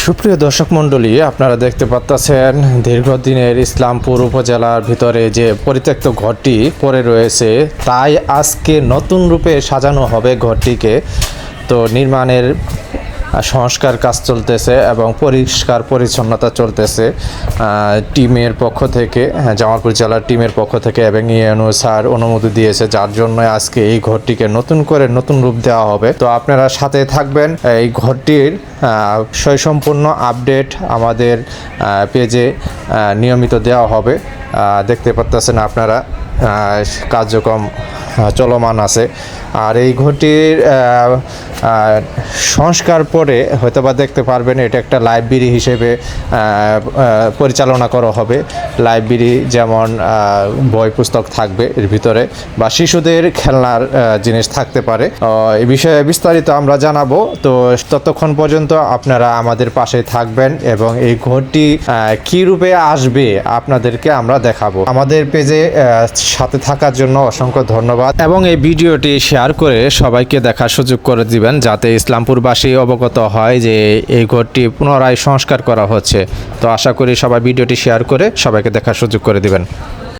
সুপ্রিয় দর্শক মণ্ডলী, আপনারা দেখতে পাচ্ছেন দীর্ঘদিনের ইসলামপুর উপজেলার ভিতরে যে পরিত্যক্ত ঘরটি পড়ে রয়েছে, তাই আজকে নতুন রূপে সাজানো হবে ঘরটিকে। তো নির্মাণের সংস্কার কাজ চলতেছে এবং পরিষ্কার পরিচ্ছন্নতা চলতেছে টিমের পক্ষ থেকে, জামালপুর জেলার টিমের পক্ষ থেকে, এবং ইউএনও স্যার অনুমতি দিয়েছে, যার জন্য আজকে এই ঘরটিকে নতুন করে নতুন রূপ দেওয়া হবে। তো আপনারা সাথে থাকবেন। এই ঘরটির সম্পূর্ণ আপডেট আমাদের পেজে নিয়মিত দেওয়া হবে। দেখতে পাচ্ছেন আপনারা কার্যক্রম চলমান আছে। আর এই ঘরটির সংস্কার পরে হয়তোবা দেখতে পারবেন এটা একটা লাইব্রেরি হিসেবে পরিচালনা করা হবে। লাইব্রেরি যেমন বই পুস্তক থাকবে এর ভিতরে, বা শিশুদের খেলনার জিনিস থাকতে পারে। এই বিষয়ে বিস্তারিত আমরা জানাবো। তো ততক্ষণ পর্যন্ত আপনারা আমাদের পাশে থাকবেন এবং এই ঘরটি কী রূপে আসবে আপনাদেরকে আমরা দেখাবো। আমাদের পেজে সাথে থাকার জন্য অসংখ্য ধন্যবাদ, এবং এই ভিডিওটি শেয়ার করে সবাইকে দেখার সুযোগ করে দিবেন, যাতে ইসলামপুরবাসী অবগত হয় যে এই ঘরটি পুনরায় সংস্কার করা হচ্ছে। তো আশা করি সবাই ভিডিওটি শেয়ার করে সবাইকে দেখার সুযোগ করে দিবেন।